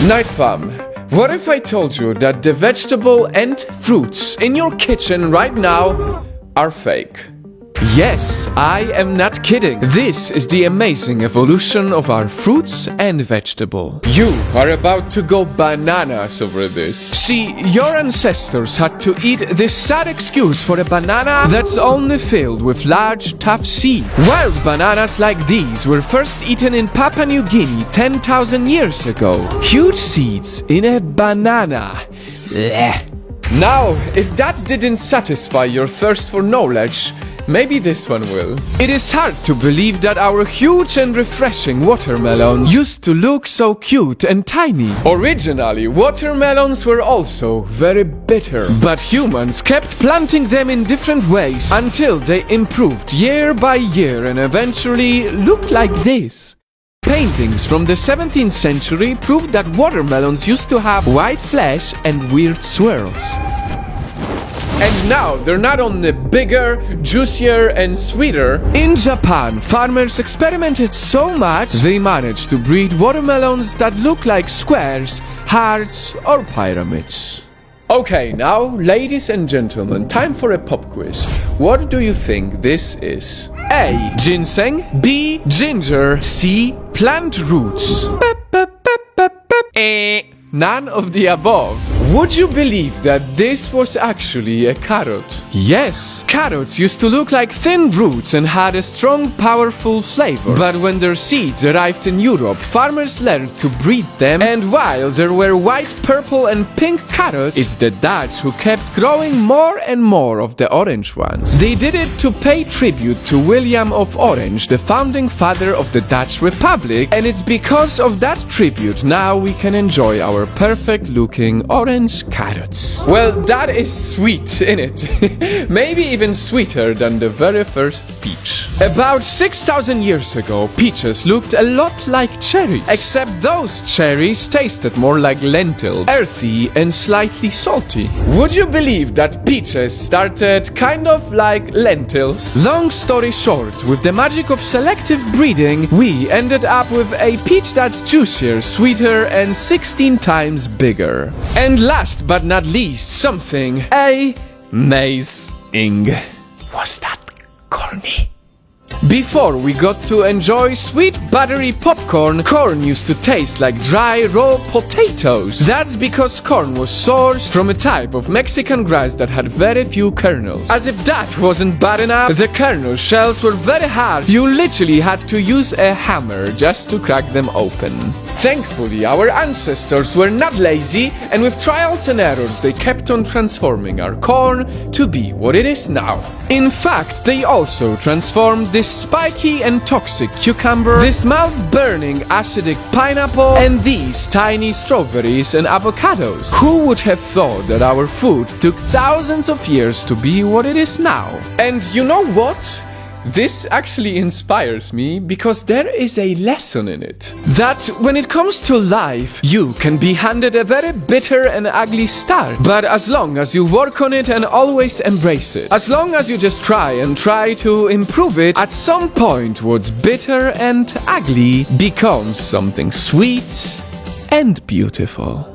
Night fam, what if I told you that the vegetable and fruits in your kitchen right now are fake? Yes, I am not kidding. This is the amazing evolution of our fruits and vegetable. You are about to go bananas over this. See, your ancestors had to eat this sad excuse for a banana that's only filled with large, tough seeds. Wild bananas like these were first eaten in Papua New Guinea 10,000 years ago. Huge seeds in a banana. Blech. Now, if that didn't satisfy your thirst for knowledge, maybe this one will. It is hard to believe that our huge and refreshing watermelons used to look so cute and tiny. Originally, watermelons were also very bitter, but humans kept planting them in different ways until they improved year by year and eventually looked like this. Paintings from the 17th century proved that watermelons used to have white flesh and weird swirls. And now they're not only bigger, juicier, and sweeter. In Japan, farmers experimented so much they managed to breed watermelons that look like squares, hearts, or pyramids. Okay, now, ladies and gentlemen, time for a pop quiz. What do you think this is? A. Ginseng. B. Ginger. C. Plant roots. None of the above. Would you believe that this was actually a carrot? Yes, carrots used to look like thin roots and had a strong, powerful flavor. But when their seeds arrived in Europe, farmers learned to breed them, and while there were white, purple, and pink carrots, it's the Dutch who kept growing more and more of the orange ones. They did it to pay tribute to William of Orange, the founding father of the Dutch Republic, and it's because of that tribute now we can enjoy our perfect-looking orange carrots. Well, that is sweet, innit? Maybe even sweeter than the very first peach. About 6,000 years ago, peaches looked a lot like cherries, except those cherries tasted more like lentils, earthy and slightly salty. Would you believe that peaches started kind of like lentils? Long story short, with the magic of selective breeding, we ended up with a peach that's juicier, sweeter, and 16 times bigger. And last but not least, something amazing. Was that corny? Before we got to enjoy sweet buttery popcorn, corn used to taste like dry raw potatoes. That's because corn was sourced from a type of Mexican grass that had very few kernels. As if that wasn't bad enough, the kernel shells were very hard. You literally had to use a hammer just to crack them open. Thankfully, our ancestors were not lazy, and with trials and errors they kept on transforming our corn to be what it is now. In fact, they also transformed this spiky and toxic cucumber, this mouth-burning acidic pineapple, and these tiny strawberries and avocados. Who would have thought that our food took thousands of years to be what it is now? And you know what? This actually inspires me because there is a lesson in it. That when it comes to life, you can be handed a very bitter and ugly start. But as long as you work on it and always embrace it, as long as you just try to improve it, at some point what's bitter and ugly becomes something sweet and beautiful.